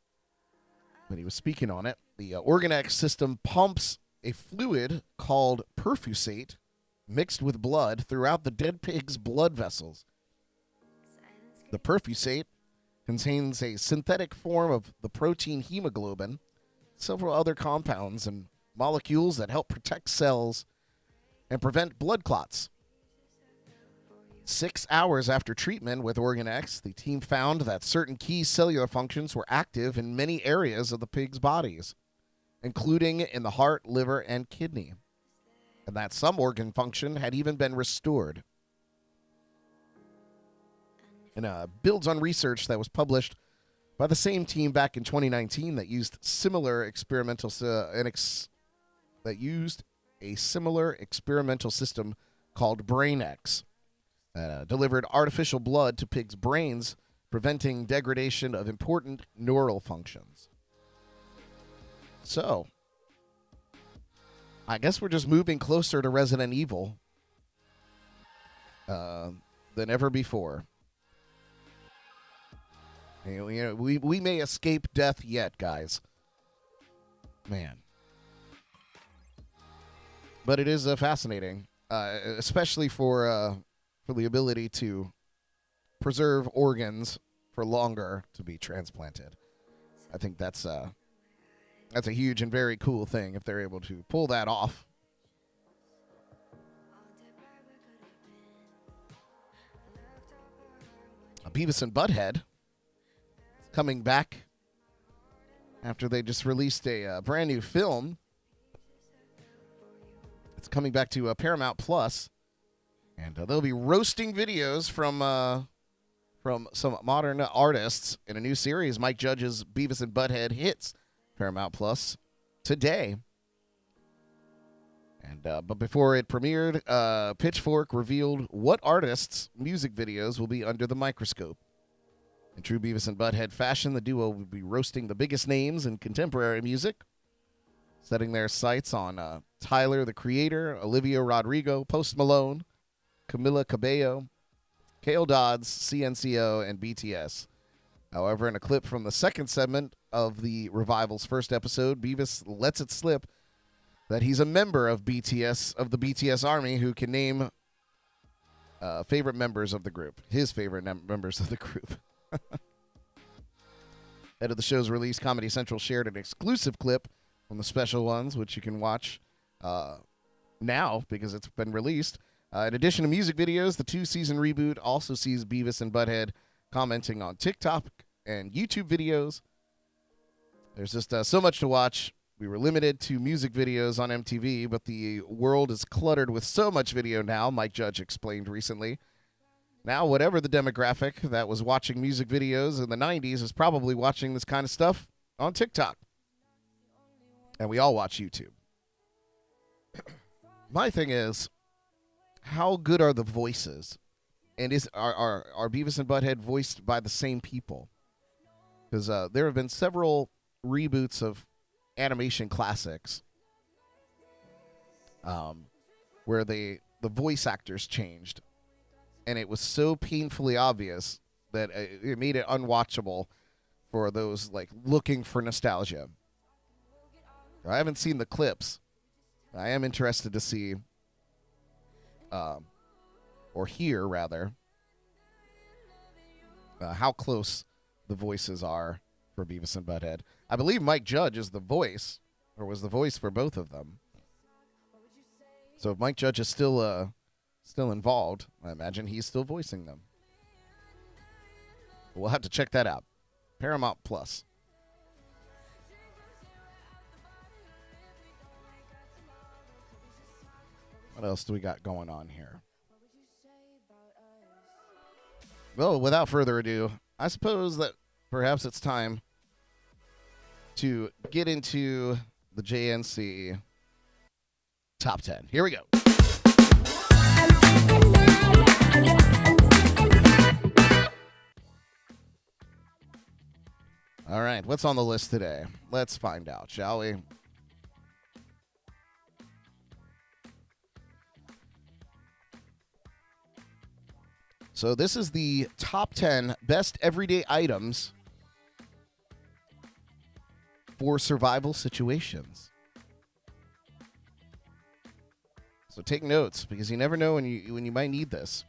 but he was speaking on it. The OrganX system pumps a fluid called perfusate mixed with blood throughout the dead pig's blood vessels. The perfusate contains a synthetic form of the protein hemoglobin, several other compounds and molecules that help protect cells and prevent blood clots. 6 hours after treatment with OrganX, the team found that certain key cellular functions were active in many areas of the pig's bodies, including in the heart, liver, and kidney, and that some organ function had even been restored. And builds on research that was published by the same team back in 2019 that used a similar experimental system called BrainX, delivered artificial blood to pigs' brains, preventing degradation of important neural functions. So, I guess we're just moving closer to Resident Evil than ever before. You know, we may escape death yet, guys. Man. But it is fascinating, especially for the ability to preserve organs for longer to be transplanted. I think that's a huge and very cool thing if they're able to pull that off. Beavis and Butthead coming back after they just released a brand new film. It's coming back to Paramount Plus, and they'll be roasting videos from some modern artists in a new series. Mike Judge's Beavis and Butthead hits Paramount Plus today. And but before it premiered, Pitchfork revealed what artists' music videos will be under the microscope. In true Beavis and Butthead fashion, the duo will be roasting the biggest names in contemporary music, setting their sights on Tyler, the Creator, Olivia Rodrigo, Post Malone, Camila Cabello, Kale Dodds, CNCO, and BTS. However, in a clip from the second segment of the revival's first episode, Beavis lets it slip that he's a member of BTS, of the BTS Army, who can name favorite members of the group, his favorite members of the group. Head of the show's release, Comedy Central shared an exclusive clip from the special ones, which you can watch now because it's been released. In addition to music videos, the 2-season reboot also sees Beavis and Butthead commenting on TikTok and YouTube videos. There's just so much to watch. We were limited to music videos on MTV, but the world is cluttered with so much video now, Mike Judge explained recently. Now, whatever the demographic that was watching music videos in the 90s is probably watching this kind of stuff on TikTok. And we all watch YouTube. My thing is, how good are the voices? And are Beavis and Butthead voiced by the same people? Because there have been several reboots of animation classics where the voice actors changed, and it was so painfully obvious that it made it unwatchable for those like looking for nostalgia. I haven't seen the clips. I am interested to see or hear rather how close the voices are for Beavis and Butthead. I believe Mike Judge is the voice, or was the voice for both of them. So if Mike Judge is still involved, I imagine he's still voicing them. We'll have to check that out. Paramount Plus. What else do we got going on here? Well, without further ado, I suppose that perhaps it's time to get into the JNC Top 10. Here we go. All right, what's on the list today? Let's find out, shall we? So this is the top 10 best everyday items for survival situations. So take notes, because you never know when you might need this.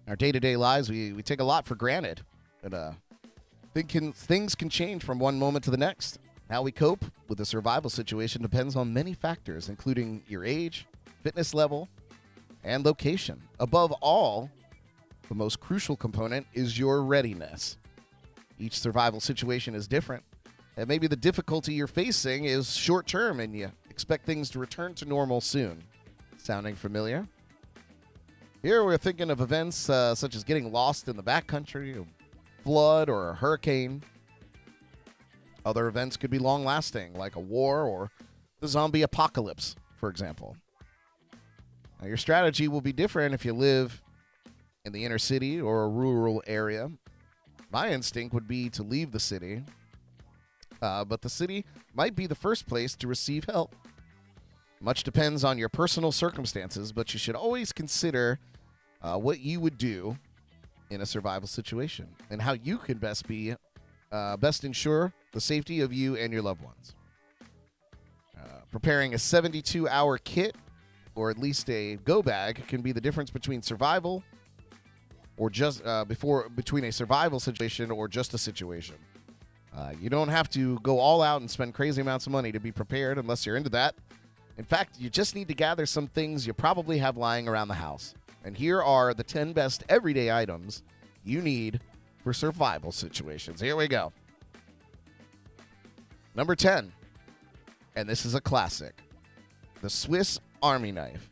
In our day-to-day lives, we take a lot for granted. But things can change from one moment to the next. How we cope with a survival situation depends on many factors, including your age, fitness level, and location. Above all, the most crucial component is your readiness. Each survival situation is different, and maybe the difficulty you're facing is short-term and you expect things to return to normal soon. Sounding familiar? Here we're thinking of events such as getting lost in the backcountry, a flood, or a hurricane. Other events could be long-lasting, like a war or the zombie apocalypse, for example. Now, your strategy will be different if you live in the inner city or a rural area. My instinct would be to leave the city, but the city might be the first place to receive help. Much depends on your personal circumstances, but you should always consider what you would do in a survival situation and how you can best ensure the safety of you and your loved ones. Preparing a 72-hour kit or at least a go bag can be the difference between survival or just between a survival situation or just a situation. You don't have to go all out and spend crazy amounts of money to be prepared unless you're into that. In fact, you just need to gather some things you probably have lying around the house. And here are the 10 best everyday items you need for survival situations. Here we go. Number 10, and this is a classic, the Swiss Army knife.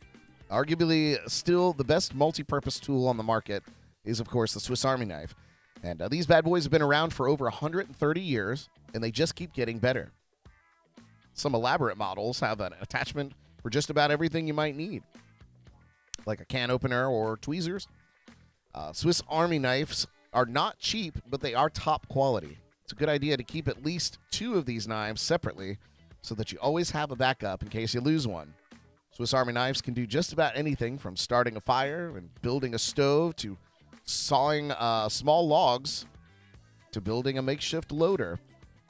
Arguably still the best multi-purpose tool on the market is, of course, the Swiss Army knife. And these bad boys have been around for over 130 years, and they just keep getting better. Some elaborate models have an attachment for just about everything you might need, like a can opener or tweezers. Swiss Army knives are not cheap, but they are top quality. It's a good idea to keep at least 2 of these knives separately so that you always have a backup in case you lose one. Swiss Army knives can do just about anything from starting a fire and building a stove to sawing small logs to building a makeshift loader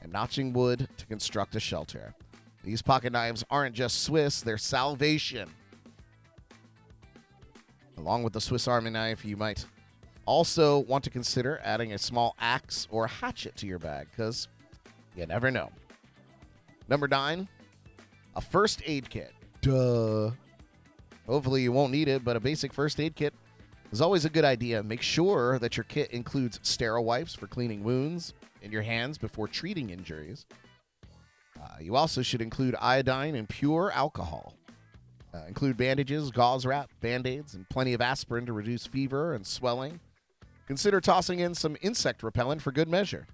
and notching wood to construct a shelter. These pocket knives aren't just Swiss, they're salvation. Along with the Swiss Army knife, you might also want to consider adding a small axe or hatchet to your bag, because you never know. Number 9, a first aid kit. Duh. Hopefully you won't need it, but a basic first aid kit is always a good idea. Make sure that your kit includes sterile wipes for cleaning wounds in your hands before treating injuries. You also should include iodine and pure alcohol. Include bandages, gauze wrap, Band-Aids, and plenty of aspirin to reduce fever and swelling. Consider tossing in some insect repellent for good measure.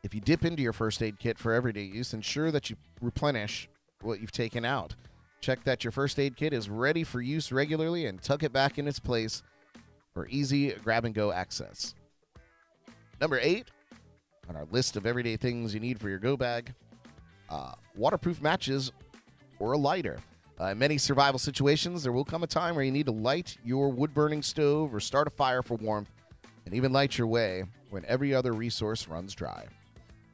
If you dip into your first aid kit for everyday use, ensure that you replenish what you've taken out. Check that your first aid kit is ready for use regularly and tuck it back in its place for easy grab-and-go access. Number 8 on our list of everyday things you need for your go bag, waterproof matches or a lighter. In many survival situations, there will come a time where you need to light your wood-burning stove or start a fire for warmth, and even light your way when every other resource runs dry.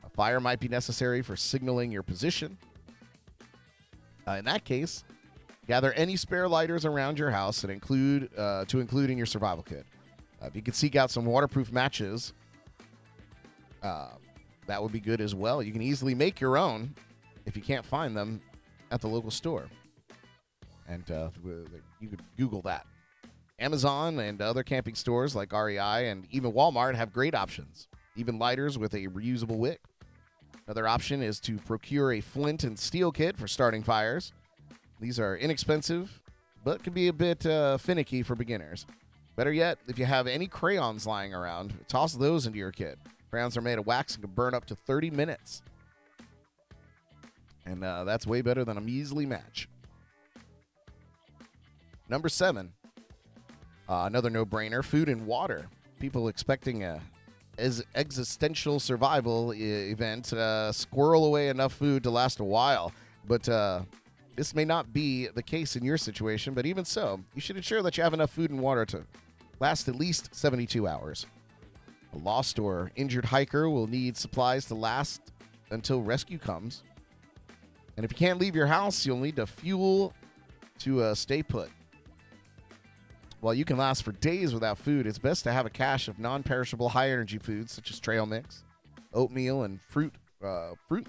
A fire might be necessary for signaling your position. In that case, gather any spare lighters around your house and include in your survival kit. If you could seek out some waterproof matches, that would be good as well. You can easily make your own if you can't find them at the local store. And you could Google that. Amazon and other camping stores like REI and even Walmart have great options, even lighters with a reusable wick. Another option is to procure a flint and steel kit for starting fires. These are inexpensive, but can be a bit finicky for beginners. Better yet, if you have any crayons lying around, toss those into your kit. Crayons are made of wax and can burn up to 30 minutes. And that's way better than a measly match. Number 7, another no-brainer, food and water. People expecting a existential survival event squirrel away enough food to last a while. But this may not be the case in your situation, but even so, you should ensure that you have enough food and water to last at least 72 hours. A lost or injured hiker will need supplies to last until rescue comes. And if you can't leave your house, you'll need to fuel to stay put. While you can last for days without food, it's best to have a cache of non-perishable high-energy foods such as trail mix, oatmeal, and fruit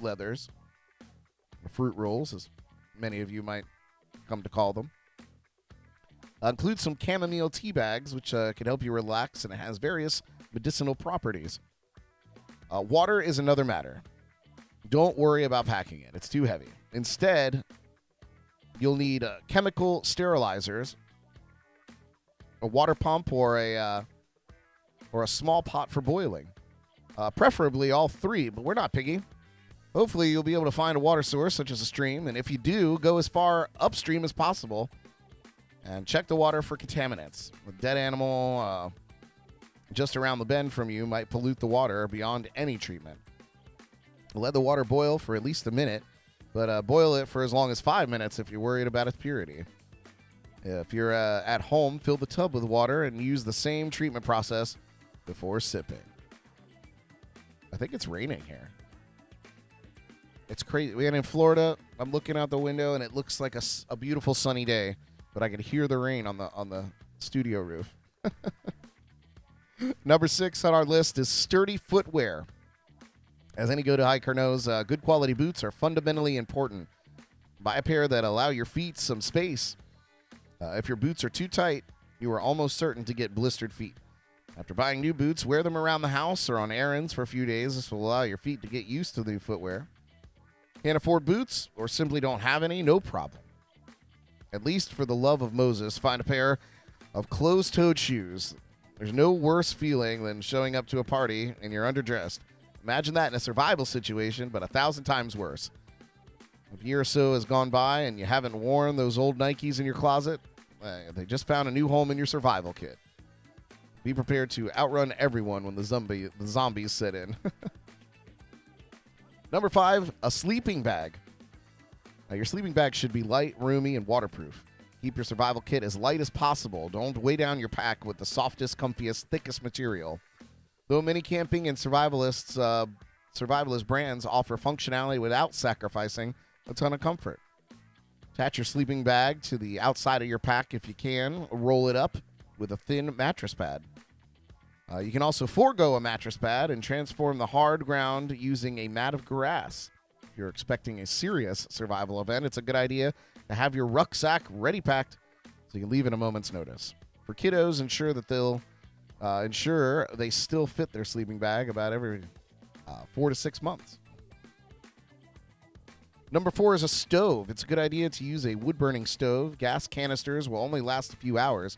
leathers, or fruit rolls, as many of you might come to call them. Include some chamomile tea bags, which can help you relax, and it has various medicinal properties. Water is another matter. Don't worry about packing it. It's too heavy. Instead, you'll need chemical sterilizers, a water pump, or a small pot for boiling. Preferably all 3, but we're not picky. Hopefully you'll be able to find a water source such as a stream, and if you do, go as far upstream as possible and check the water for contaminants. A dead animal just around the bend from you might pollute the water beyond any treatment. Let the water boil for at least a minute, but boil it for as long as 5 minutes if you're worried about its purity. If you're at home, fill the tub with water and use the same treatment process before sipping. I think it's raining here. It's crazy. We're in Florida. I'm looking out the window, and it looks like a beautiful sunny day, but I can hear the rain on the studio roof. Number 6 on our list is sturdy footwear. As any go-to hiker knows, good quality boots are fundamentally important. Buy a pair that allow your feet some space. If your boots are too tight, you are almost certain to get blistered feet. After buying new boots, wear them around the house or on errands for a few days. This will allow your feet to get used to the new footwear. Can't afford boots or simply don't have any? No problem. At least for the love of Moses, find a pair of closed-toed shoes. There's no worse feeling than showing up to a party and you're underdressed. Imagine that in a survival situation, but 1,000 times worse. If a year or so has gone by and you haven't worn those old Nikes in your closet, they just found a new home in your survival kit. Be prepared to outrun everyone when the zombies set in. Number 5, a sleeping bag. Now, your sleeping bag should be light, roomy, and waterproof. Keep your survival kit as light as possible. Don't weigh down your pack with the softest, comfiest, thickest material. Though many camping and survivalists survivalist brands offer functionality without sacrificing a ton of comfort. Attach your sleeping bag to the outside of your pack if you can. Roll it up with a thin mattress pad. You can also forego a mattress pad and transform the hard ground using a mat of grass. If you're expecting a serious survival event, it's a good idea to have your rucksack ready packed so you can leave at a moment's notice. For kiddos, ensure they still fit their sleeping bag about every 4 to 6 months. Number 4 is a stove. It's a good idea to use a wood-burning stove. Gas canisters will only last a few hours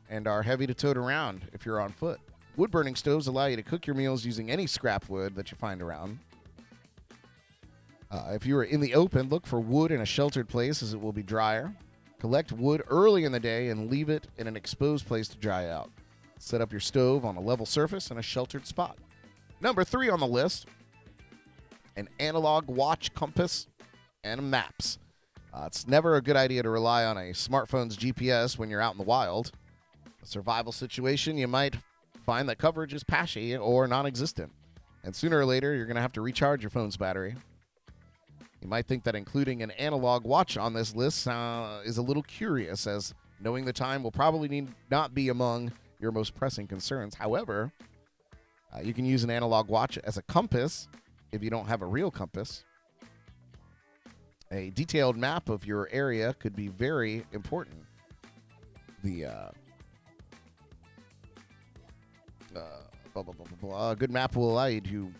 and are heavy to tote around if you're on foot. Wood-burning stoves allow you to cook your meals using any scrap wood that you find around. If you are in the open, look for wood in a sheltered place as it will be drier. Collect wood early in the day and leave it in an exposed place to dry out. Set up your stove on a level surface in a sheltered spot. Number 3 on the list, an analog watch, compass, and maps. It's never a good idea to rely on a smartphone's GPS when you're out in the wild. A survival situation, you might find that coverage is patchy or non-existent. And sooner or later, you're going to have to recharge your phone's battery. You might think that including an analog watch on this list is a little curious, as knowing the time will probably not be among your most pressing concerns. However, you can use an analog watch as a compass if you don't have a real compass. A detailed map of your area could be very important. A good map will allow you to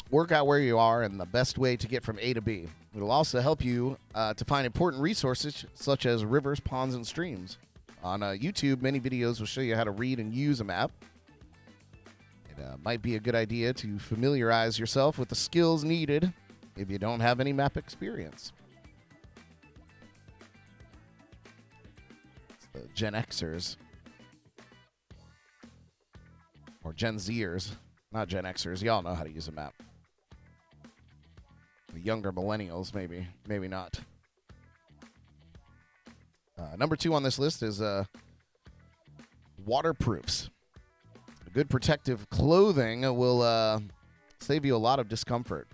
work out where you are and the best way to get from A to B. It will also help you to find important resources such as rivers, ponds, and streams. On YouTube, many videos will show you how to read and use a map. It might be a good idea to familiarize yourself with the skills needed if you don't have any map experience. It's the Gen Xers. Or Gen Zers. Not Gen Xers. Y'all know how to use a map. The younger millennials, maybe. Maybe not. Number 2 on this list is waterproofs. Good protective clothing will save you a lot of discomfort.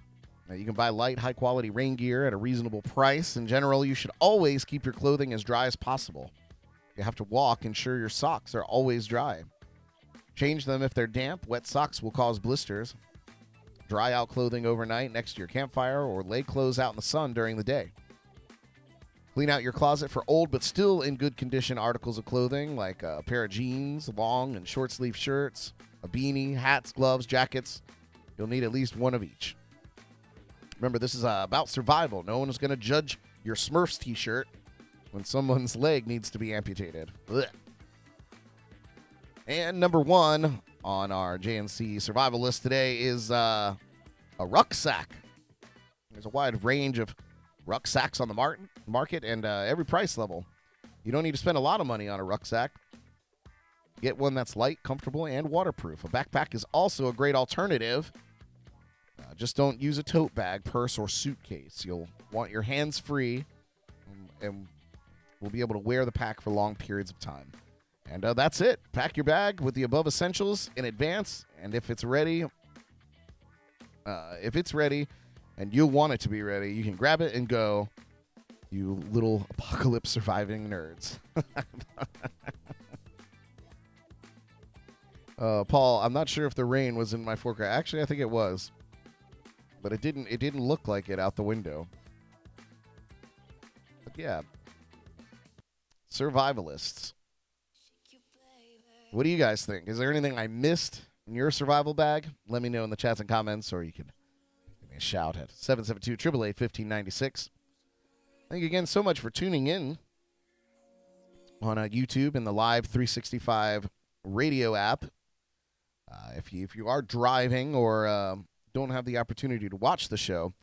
You can buy light, high-quality rain gear at a reasonable price. In general, you should always keep your clothing as dry as possible. If you have to walk, ensure your socks are always dry. Change them if they're damp. Wet socks will cause blisters. Dry out clothing overnight next to your campfire or lay clothes out in the sun during the day. Clean out your closet for old but still in good condition articles of clothing like a pair of jeans, long and short sleeve shirts, a beanie, hats, gloves, jackets. You'll need at least one of each. Remember, this is about survival. No one is going to judge your Smurfs t-shirt when someone's leg needs to be amputated. Blech. And number 1 on our JNC survival list today is a rucksack. There's a wide range of rucksacks on the market and every price level. You don't need to spend a lot of money on a rucksack. Get one that's light, comfortable, and waterproof. A backpack is also a great alternative. Just don't use a tote bag, purse, or suitcase. You'll want your hands free and will be able to wear the pack for long periods of time. And that's it. Pack your bag with the above essentials in advance, and if it's ready, and you'll want it to be ready, you can grab it and go, you little apocalypse surviving nerds. Paul, I'm not sure if the rain was in my forecast. Actually, I think it was, but it didn't look like it out the window. But yeah, survivalists. What do you guys think? Is there anything I missed in your survival bag? Let me know in the chats and comments, or you can give me a shout at 772-888-1596. Thank you again so much for tuning in on YouTube and the Live365 Radio App. If you are driving or don't have the opportunity to watch the show,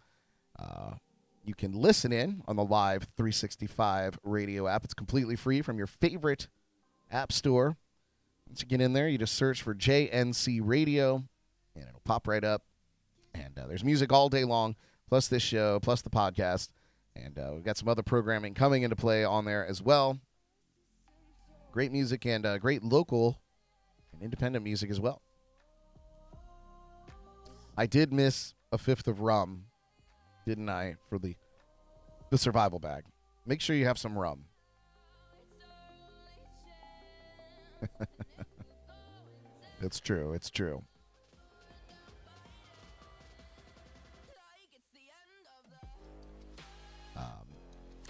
you can listen in on the Live365 Radio App. It's completely free from your favorite app store. Once you get in there, you just search for JNC Radio, and it'll pop right up. And there's music all day long, plus this show, plus the podcast. And we've got some other programming coming into play on there as well. Great music and great local and independent music as well. I did miss a fifth of rum, didn't I, for the survival bag. Make sure you have some rum. It's true. It's true.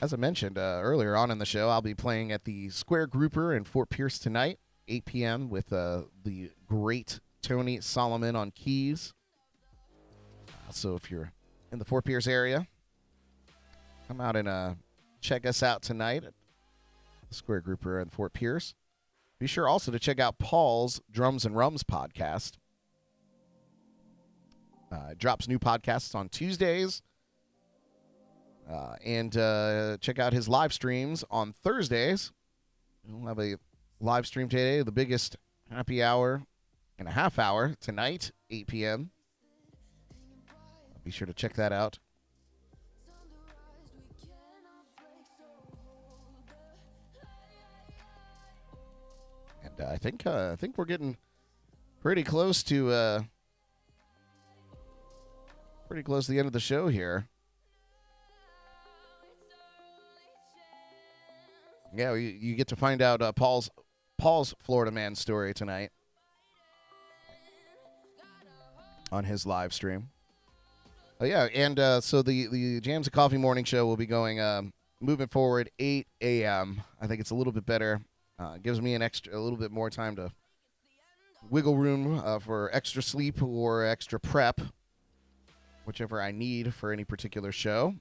As I mentioned earlier on in the show, I'll be playing at the Square Grouper in Fort Pierce tonight, 8 p.m. with the great Tony Solomon on keys. So if you're in the Fort Pierce area, come out and check us out tonight at the Square Grouper in Fort Pierce. Be sure also to check out Paul's Drums and Rums podcast. Drops new podcasts on Tuesdays. And check out his live streams on Thursdays. We'll have a live stream today, the biggest happy hour and a half hour tonight, 8 p.m. Be sure to check that out. And I think we're getting pretty close to the end of the show here. Yeah, you get to find out Paul's Florida Man story tonight on his live stream. Oh yeah, and so the Jams and Coffee Morning Show will be going moving forward 8 a.m. I think it's a little bit better. Gives me a little bit more time to wiggle room for extra sleep or extra prep, whichever I need for any particular show.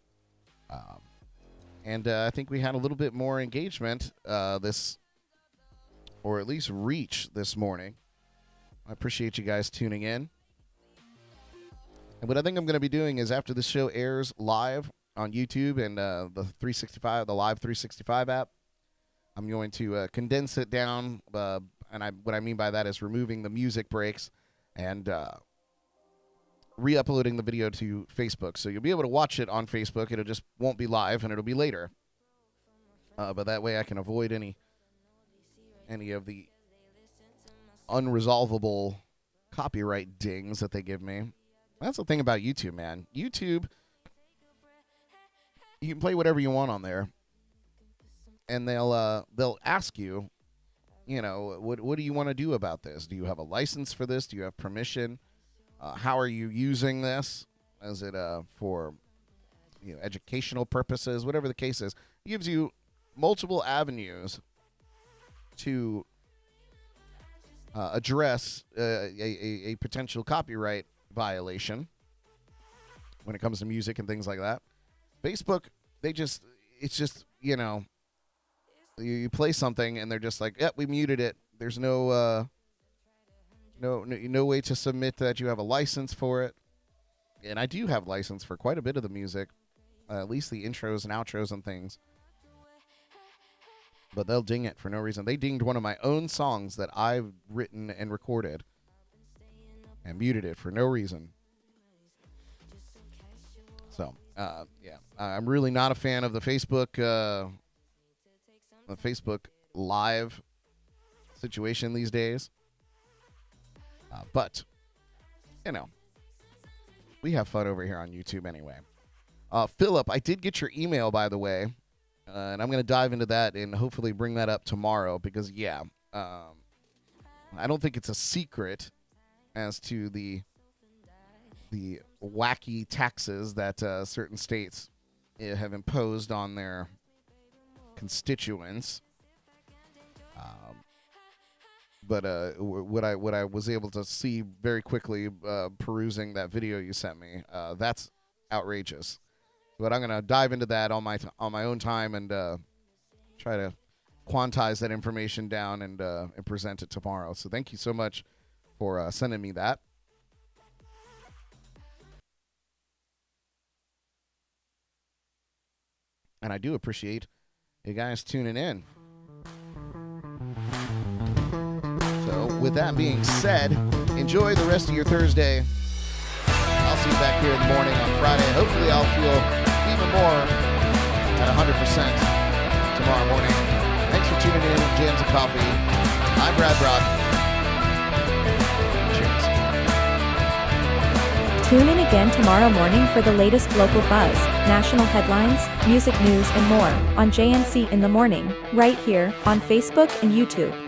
And I think we had a little bit more engagement or at least reach this morning. I appreciate you guys tuning in. And what I think I'm going to be doing is after the show airs live on YouTube and the LIVE365 app, I'm going to condense it down. And what I mean by that is removing the music breaks and re-uploading the video to Facebook. So you'll be able to watch it on Facebook. It just won't be live, and it'll be later. But that way I can avoid any of the unresolvable copyright dings that they give me. That's the thing about YouTube, man. YouTube, you can play whatever you want on there, and they'll ask you, what do you want to do about this? Do you have a license for this? Do you have permission? How are you using this? Is it for educational purposes? Whatever the case is, it gives you multiple avenues to address a potential copyright violation when it comes to music and things like that. Facebook, it's just you play something and they're just like, yep, we muted it. There's no way to submit that you have a license for it. And I do have license for quite a bit of the music, at least the intros and outros and things. But they'll ding it for no reason. They dinged one of my own songs that I've written and recorded and muted it for no reason. So, yeah, I'm really not a fan of the Facebook Live situation these days. But, we have fun over here on YouTube anyway. Philip, I did get your email, by the way, and I'm going to dive into that and hopefully bring that up tomorrow because, I don't think it's a secret as to the wacky taxes that certain states have imposed on their constituents. But what I was able to see very quickly perusing that video you sent me, that's outrageous. But I'm gonna dive into that on my own time and try to quantize that information down and present it tomorrow. So thank you so much for sending me that. And I do appreciate you guys tuning in. So with that being said, enjoy the rest of your Thursday. I'll see you back here in the morning on Friday. Hopefully I'll feel even more at 100% tomorrow morning. Thanks for tuning in to Jams and Coffee. I'm Brad Brock. Cheers. Tune in again tomorrow morning for the latest local buzz, national headlines, music news and more on JNC in the Morning, right here on Facebook and YouTube.